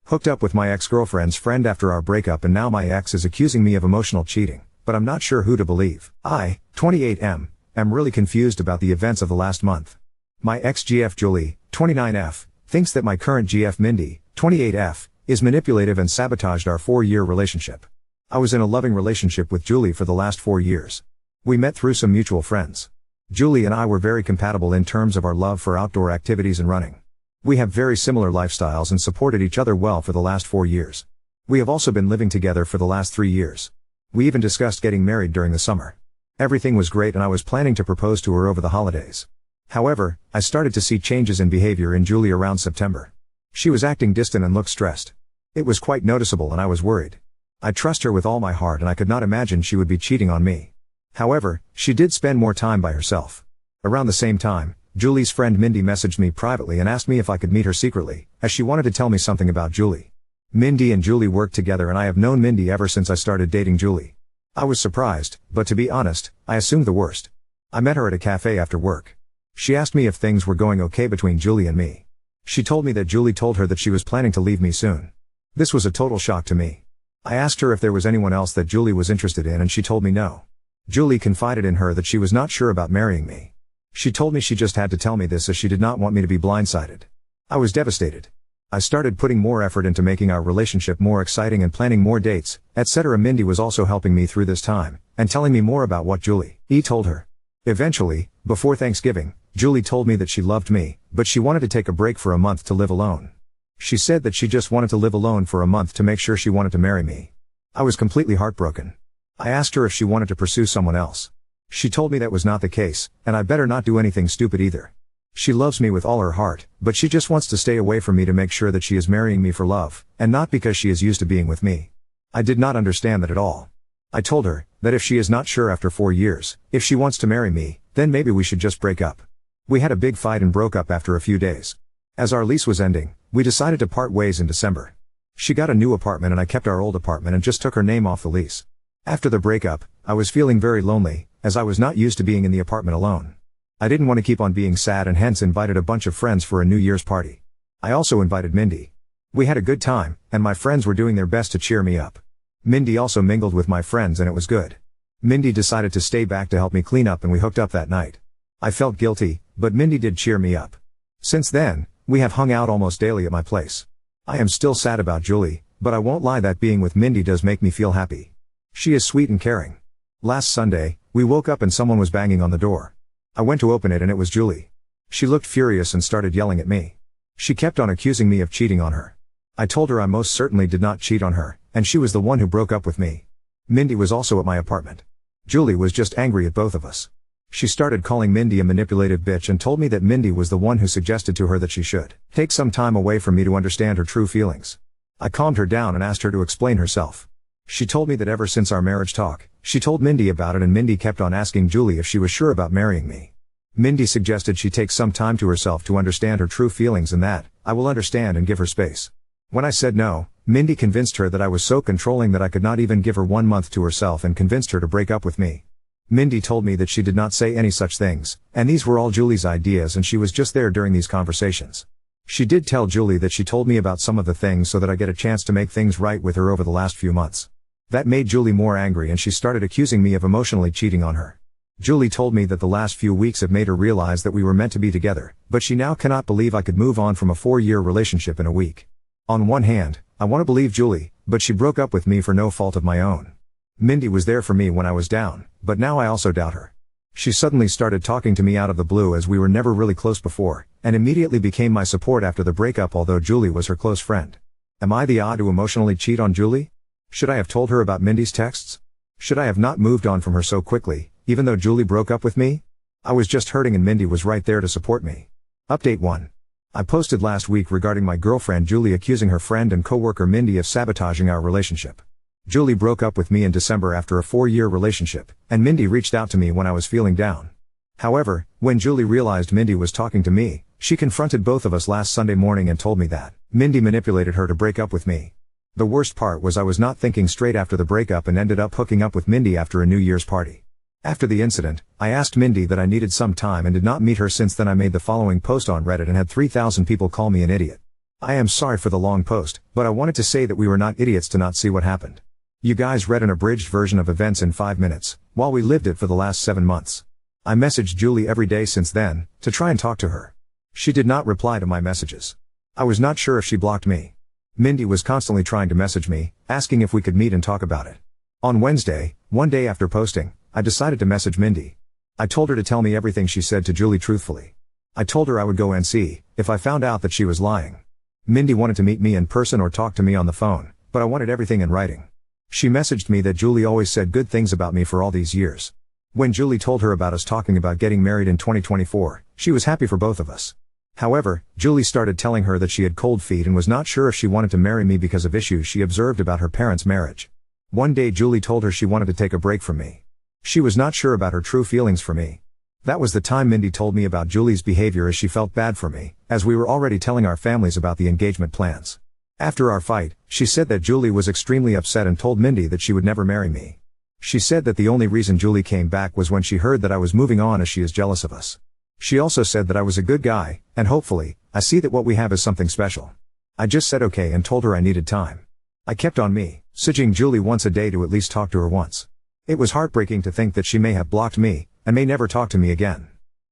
Hooked up with my ex-girlfriend's friend after our breakup, and now my ex is accusing me of emotional cheating, but I'm not sure who to believe. I, 28M, am really confused about the events of the last month. My ex-GF Julie, 29F, thinks that my current GF Mindy, 28F, is manipulative and sabotaged our 4-year relationship. I was in a loving relationship with Julie for the last 4 years. We met through some mutual friends. Julie and I were very compatible in terms of our love for outdoor activities and running. We have very similar lifestyles and supported each other well for the last 4 years. We have also been living together for the last 3 years. We even discussed getting married during the summer. Everything was great and I was planning to propose to her over the holidays. However, I started to see changes in behavior in Julie around September. She was acting distant and looked stressed. It was quite noticeable and I was worried. I trust her with all my heart and I could not imagine she would be cheating on me. However, she did spend more time by herself. Around the same time, Julie's friend Mindy messaged me privately and asked me if I could meet her secretly, as she wanted to tell me something about Julie. Mindy and Julie work together and I have known Mindy ever since I started dating Julie. I was surprised, but to be honest, I assumed the worst. I met her at a cafe after work. She asked me if things were going okay between Julie and me. She told me that Julie told her that she was planning to leave me soon. This was a total shock to me. I asked her if there was anyone else that Julie was interested in and she told me no. Julie confided in her that she was not sure about marrying me. She told me she just had to tell me this as she did not want me to be blindsided. I was devastated. I started putting more effort into making our relationship more exciting and planning more dates, etc. Mindy was also helping me through this time, and telling me more about what Julie told her. Eventually, before Thanksgiving, Julie told me that she loved me, but she wanted to take a break for a month to live alone. She said that she just wanted to live alone for a month to make sure she wanted to marry me. I was completely heartbroken. I asked her if she wanted to pursue someone else. She told me that was not the case, and I better not do anything stupid either. She loves me with all her heart, but she just wants to stay away from me to make sure that she is marrying me for love, and not because she is used to being with me. I did not understand that at all. I told her that if she is not sure after 4 years, if she wants to marry me, then maybe we should just break up. We had a big fight and broke up after a few days. As our lease was ending, we decided to part ways in December. She got a new apartment and I kept our old apartment and just took her name off the lease. After the breakup, I was feeling very lonely, as I was not used to being in the apartment alone. I didn't want to keep on being sad and hence invited a bunch of friends for a New Year's party. I also invited Mindy. We had a good time, and my friends were doing their best to cheer me up. Mindy also mingled with my friends and it was good. Mindy decided to stay back to help me clean up and we hooked up that night. I felt guilty, but Mindy did cheer me up. Since then, we have hung out almost daily at my place. I am still sad about Julie, but I won't lie that being with Mindy does make me feel happy. She is sweet and caring. Last Sunday, we woke up and someone was banging on the door. I went to open it and it was Julie. She looked furious and started yelling at me. She kept on accusing me of cheating on her. I told her I most certainly did not cheat on her, and she was the one who broke up with me. Mindy was also at my apartment. Julie was just angry at both of us. She started calling Mindy a manipulative bitch and told me that Mindy was the one who suggested to her that she should take some time away from me to understand her true feelings. I calmed her down and asked her to explain herself. She told me that ever since our marriage talk, she told Mindy about it and Mindy kept on asking Julie if she was sure about marrying me. Mindy suggested she take some time to herself to understand her true feelings and that I will understand and give her space. When I said no, Mindy convinced her that I was so controlling that I could not even give her 1 month to herself and convinced her to break up with me. Mindy told me that she did not say any such things, and these were all Julie's ideas and she was just there during these conversations. She did tell Julie that she told me about some of the things so that I get a chance to make things right with her over the last few months. That made Julie more angry and she started accusing me of emotionally cheating on her. Julie told me that the last few weeks have made her realize that we were meant to be together, but she now cannot believe I could move on from a 4-year relationship in a week. On one hand, I want to believe Julie, but she broke up with me for no fault of my own. Mindy was there for me when I was down, but now I also doubt her. She suddenly started talking to me out of the blue as we were never really close before, and immediately became my support after the breakup although Julie was her close friend. Am I the odd to emotionally cheat on Julie? Should I have told her about Mindy's texts? Should I have not moved on from her so quickly, even though Julie broke up with me? I was just hurting and Mindy was right there to support me. Update 1. I posted last week regarding my girlfriend Julie accusing her friend and coworker Mindy of sabotaging our relationship. Julie broke up with me in December after a 4-year relationship, and Mindy reached out to me when I was feeling down. However, when Julie realized Mindy was talking to me, she confronted both of us last Sunday morning and told me that Mindy manipulated her to break up with me. The worst part was I was not thinking straight after the breakup and ended up hooking up with Mindy after a New Year's party. After the incident, I asked Mindy that I needed some time and did not meet her. Since then I made the following post on Reddit and had 3,000 people call me an idiot. I am sorry for the long post, but I wanted to say that we were not idiots to not see what happened. You guys read an abridged version of events in 5 minutes, while we lived it for the last 7 months. I messaged Julie every day since then, to try and talk to her. She did not reply to my messages. I was not sure if she blocked me. Mindy was constantly trying to message me, asking if we could meet and talk about it. On Wednesday, one day after posting, I decided to message Mindy. I told her to tell me everything she said to Julie truthfully. I told her I would go and see if I found out that she was lying. Mindy wanted to meet me in person or talk to me on the phone, but I wanted everything in writing. She messaged me that Julie always said good things about me for all these years. When Julie told her about us talking about getting married in 2024, she was happy for both of us. However, Julie started telling her that she had cold feet and was not sure if she wanted to marry me because of issues she observed about her parents' marriage. One day Julie told her she wanted to take a break from me. She was not sure about her true feelings for me. That was the time Mindy told me about Julie's behavior, as she felt bad for me, as we were already telling our families about the engagement plans. After our fight, she said that Julie was extremely upset and told Mindy that she would never marry me. She said that the only reason Julie came back was when she heard that I was moving on, as she is jealous of us. She also said that I was a good guy, and hopefully, I see that what we have is something special. I just said okay and told her I needed time. I kept on messaging Julie once a day to at least talk to her once. It was heartbreaking to think that she may have blocked me, and may never talk to me again.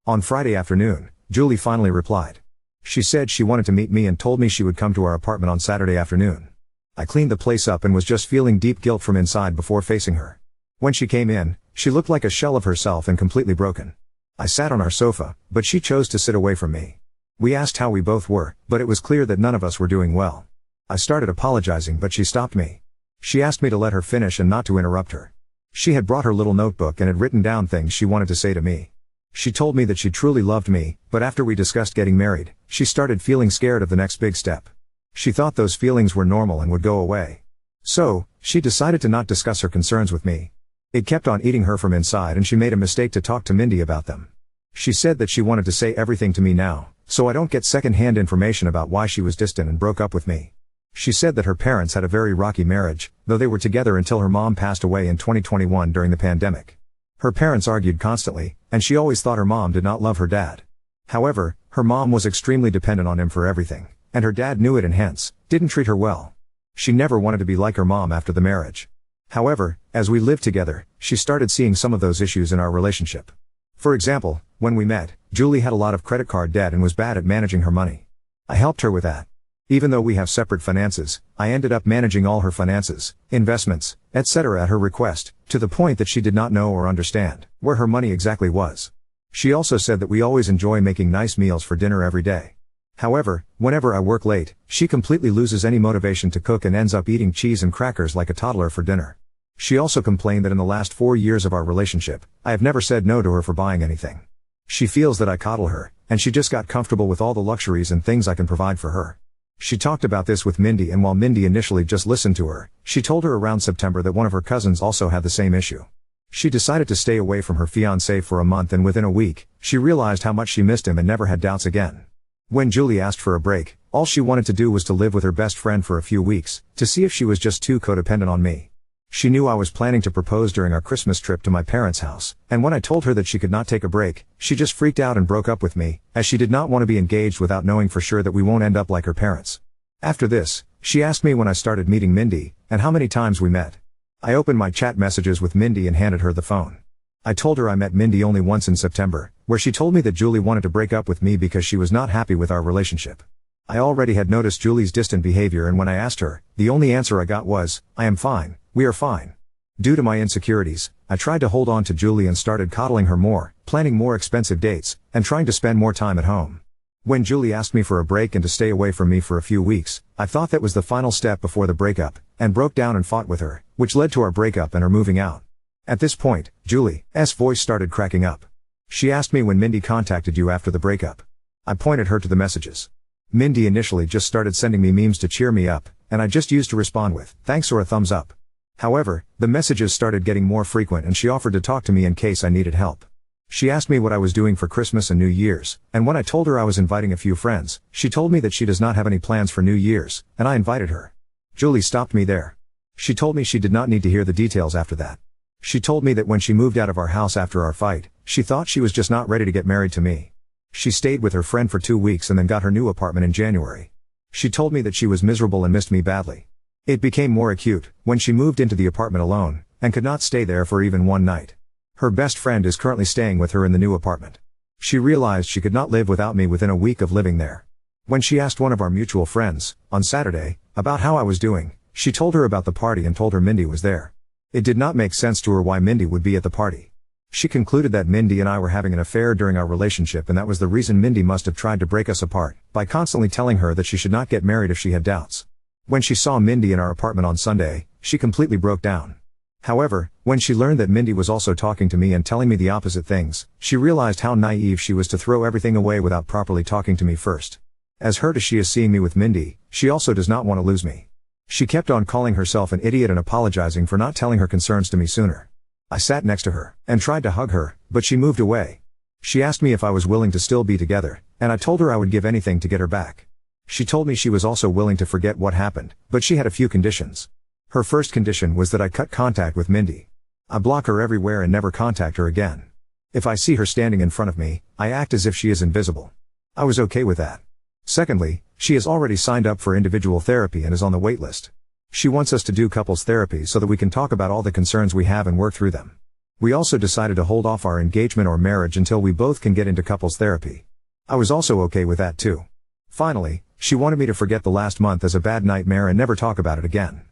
On Friday afternoon, Julie finally replied. She said she wanted to meet me and told me she would come to our apartment on Saturday afternoon. I cleaned the place up and was just feeling deep guilt from inside before facing her. When she came in, she looked like a shell of herself and completely broken. I sat on our sofa, but she chose to sit away from me. We asked how we both were, but it was clear that none of us were doing well. I started apologizing, but she stopped me. She asked me to let her finish and not to interrupt her. She had brought her little notebook and had written down things she wanted to say to me. She told me that she truly loved me, but after we discussed getting married, she started feeling scared of the next big step. She thought those feelings were normal and would go away. So, she decided to not discuss her concerns with me. It kept on eating her from inside, and she made a mistake to talk to Mindy about them. She said that she wanted to say everything to me now, so I don't get second-hand information about why she was distant and broke up with me. She said that her parents had a very rocky marriage, though they were together until her mom passed away in 2021 during the pandemic. Her parents argued constantly, and she always thought her mom did not love her dad. However, her mom was extremely dependent on him for everything, and her dad knew it and hence, didn't treat her well. She never wanted to be like her mom after the marriage. However, as we lived together, she started seeing some of those issues in our relationship. For example, when we met, Julie had a lot of credit card debt and was bad at managing her money. I helped her with that. Even though we have separate finances, I ended up managing all her finances, investments, etc. at her request, to the point that she did not know or understand where her money exactly was. She also said that we always enjoy making nice meals for dinner every day. However, whenever I work late, she completely loses any motivation to cook and ends up eating cheese and crackers like a toddler for dinner. She also complained that in the last 4 years of our relationship, I have never said no to her for buying anything. She feels that I coddle her, and she just got comfortable with all the luxuries and things I can provide for her. She talked about this with Mindy, and while Mindy initially just listened to her, she told her around September that one of her cousins also had the same issue. She decided to stay away from her fiancé for a month, and within a week, she realized how much she missed him and never had doubts again. When Julie asked for a break, all she wanted to do was to live with her best friend for a few weeks, to see if she was just too codependent on me. She knew I was planning to propose during our Christmas trip to my parents' house, and when I told her that she could not take a break, she just freaked out and broke up with me, as she did not want to be engaged without knowing for sure that we won't end up like her parents. After this, she asked me when I started meeting Mindy, and how many times we met. I opened my chat messages with Mindy and handed her the phone. I told her I met Mindy only once in September, where she told me that Julie wanted to break up with me because she was not happy with our relationship. I already had noticed Julie's distant behavior, and when I asked her, the only answer I got was, "I am fine, we are fine." Due to my insecurities, I tried to hold on to Julie and started coddling her more, planning more expensive dates, and trying to spend more time at home. When Julie asked me for a break and to stay away from me for a few weeks, I thought that was the final step before the breakup, and broke down and fought with her, which led to our breakup and her moving out. At this point, Julie's voice started cracking up. She asked me when Mindy contacted you after the breakup. I pointed her to the messages. Mindy initially just started sending me memes to cheer me up, and I just used to respond with, "Thanks" or a thumbs up. However, the messages started getting more frequent, and she offered to talk to me in case I needed help. She asked me what I was doing for Christmas and New Year's, and when I told her I was inviting a few friends, she told me that she does not have any plans for New Year's, and I invited her. Julie stopped me there. She told me she did not need to hear the details after that. She told me that when she moved out of our house after our fight, she thought she was just not ready to get married to me. She stayed with her friend for 2 weeks and then got her new apartment in January. She told me that she was miserable and missed me badly. It became more acute when she moved into the apartment alone and could not stay there for even one night. Her best friend is currently staying with her in the new apartment. She realized she could not live without me within a week of living there. When she asked one of our mutual friends, on Saturday, about how I was doing, she told her about the party and told her Mindy was there. It did not make sense to her why Mindy would be at the party. She concluded that Mindy and I were having an affair during our relationship, and that was the reason Mindy must have tried to break us apart, by constantly telling her that she should not get married if she had doubts. When she saw Mindy in our apartment on Sunday, she completely broke down. However, when she learned that Mindy was also talking to me and telling me the opposite things, she realized how naive she was to throw everything away without properly talking to me first. As hurt as she is seeing me with Mindy, she also does not want to lose me. She kept on calling herself an idiot and apologizing for not telling her concerns to me sooner. I sat next to her and tried to hug her, but she moved away. She asked me if I was willing to still be together, and I told her I would give anything to get her back. She told me she was also willing to forget what happened, but she had a few conditions. Her first condition was that I cut contact with Mindy. I block her everywhere and never contact her again. If I see her standing in front of me, I act as if she is invisible. I was okay with that. Secondly, she has already signed up for individual therapy and is on the wait list. She wants us to do couples therapy so that we can talk about all the concerns we have and work through them. We also decided to hold off our engagement or marriage until we both can get into couples therapy. I was also okay with that too. Finally, she wanted me to forget the last month as a bad nightmare and never talk about it again.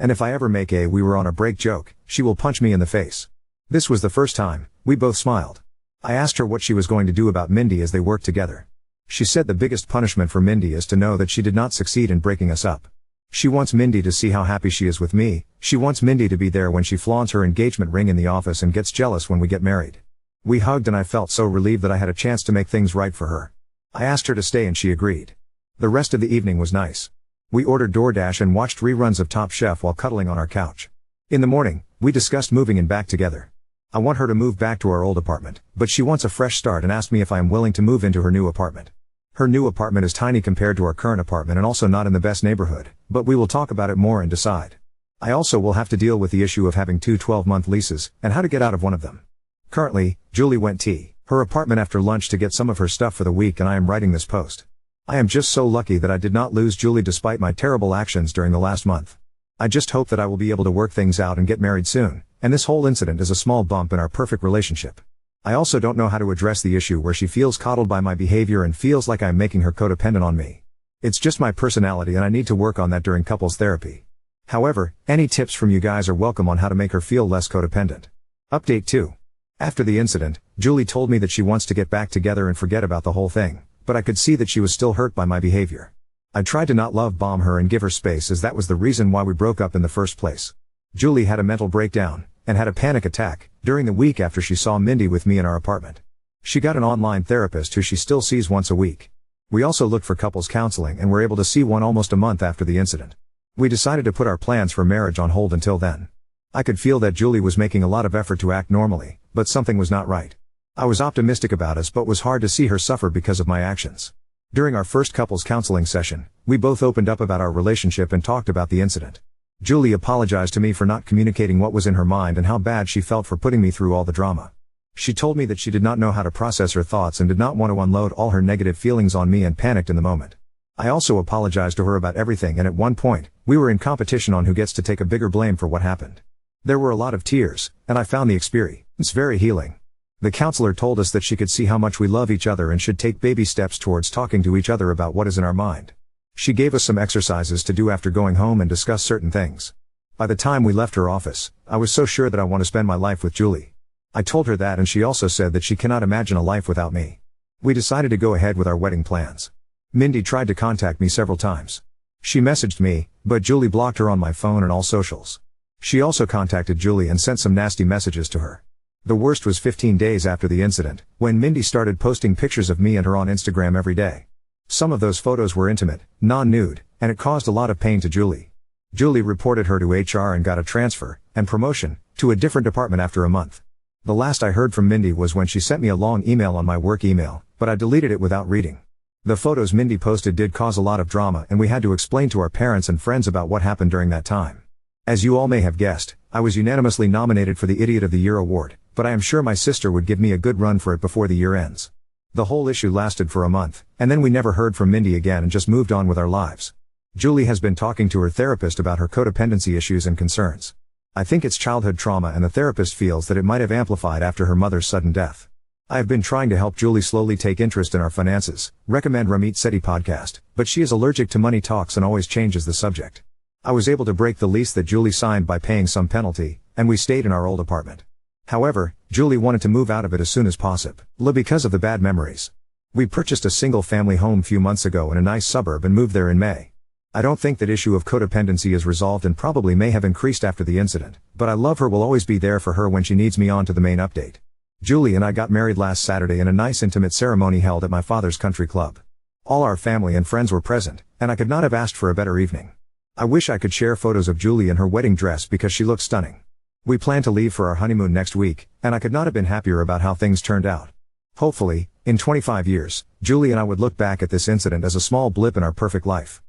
And if I ever make a "we were on a break" joke, she will punch me in the face. This was the first time we both smiled. I asked her what she was going to do about Mindy as they worked together. She said the biggest punishment for Mindy is to know that she did not succeed in breaking us up. She wants Mindy to see how happy she is with me. She wants Mindy to be there when she flaunts her engagement ring in the office and gets jealous when we get married. We hugged and I felt so relieved that I had a chance to make things right for her. I asked her to stay and she agreed. The rest of the evening was nice. We ordered DoorDash and watched reruns of Top Chef while cuddling on our couch. In the morning, we discussed moving in back together. I want her to move back to our old apartment, but she wants a fresh start and asked me if I am willing to move into her new apartment. Her new apartment is tiny compared to our current apartment and also not in the best neighborhood, but we will talk about it more and decide. I also will have to deal with the issue of having two 12-month leases and how to get out of one of them. Currently, Julie went to her apartment after lunch to get some of her stuff for the week and I am writing this post. I am just so lucky that I did not lose Julie despite my terrible actions during the last month. I just hope that I will be able to work things out and get married soon, and this whole incident is a small bump in our perfect relationship. I also don't know how to address the issue where she feels coddled by my behavior and feels like I'm making her codependent on me. It's just my personality and I need to work on that during couples therapy. However, any tips from you guys are welcome on how to make her feel less codependent. Update 2. After the incident, Julie told me that she wants to get back together and forget about the whole thing, but I could see that she was still hurt by my behavior. I tried to not love bomb her and give her space as that was the reason why we broke up in the first place. Julie had a mental breakdown and had a panic attack during the week after she saw Mindy with me in our apartment. She got an online therapist who she still sees once a week. We also looked for couples counseling and were able to see one almost a month after the incident. We decided to put our plans for marriage on hold until then. I could feel that Julie was making a lot of effort to act normally, but something was not right. I was optimistic about us but was hard to see her suffer because of my actions. During our first couples counseling session, we both opened up about our relationship and talked about the incident. Julie apologized to me for not communicating what was in her mind and how bad she felt for putting me through all the drama. She told me that she did not know how to process her thoughts and did not want to unload all her negative feelings on me and panicked in the moment. I also apologized to her about everything and at one point, we were in competition on who gets to take a bigger blame for what happened. There were a lot of tears, and I found the experience very healing. The counselor told us that she could see how much we love each other and should take baby steps towards talking to each other about what is in our mind. She gave us some exercises to do after going home and discuss certain things. By the time we left her office, I was so sure that I want to spend my life with Julie. I told her that and she also said that she cannot imagine a life without me. We decided to go ahead with our wedding plans. Mindy tried to contact me several times. She messaged me, but Julie blocked her on my phone and all socials. She also contacted Julie and sent some nasty messages to her. The worst was 15 days after the incident, when Mindy started posting pictures of me and her on Instagram every day. Some of those photos were intimate, non-nude, and it caused a lot of pain to Julie. Julie reported her to HR and got a transfer and promotion to a different department after a month. The last I heard from Mindy was when she sent me a long email on my work email, but I deleted it without reading. The photos Mindy posted did cause a lot of drama and we had to explain to our parents and friends about what happened during that time. As you all may have guessed, I was unanimously nominated for the Idiot of the Year award, but I am sure my sister would give me a good run for it before the year ends. The whole issue lasted for a month, and then we never heard from Mindy again and just moved on with our lives. Julie has been talking to her therapist about her codependency issues and concerns. I think it's childhood trauma, and the therapist feels that it might have amplified after her mother's sudden death. I have been trying to help Julie slowly take interest in our finances, recommend wth.reddit podcast, but she is allergic to money talks and always changes the subject. I was able to break the lease that Julie signed by paying some penalty, and we stayed in our old apartment. However, Julie wanted to move out of it as soon as possible, because of the bad memories. We purchased a single-family home few months ago in a nice suburb and moved there in May. I don't think that issue of codependency is resolved and probably may have increased after the incident, but I love her, will always be there for her when she needs me. On to the main update. Julie and I got married last Saturday in a nice intimate ceremony held at my father's country club. All our family and friends were present, and I could not have asked for a better evening. I wish I could share photos of Julie in her wedding dress because she looks stunning. We plan to leave for our honeymoon next week, and I could not have been happier about how things turned out. Hopefully, in 25 years, Julie and I would look back at this incident as a small blip in our perfect life.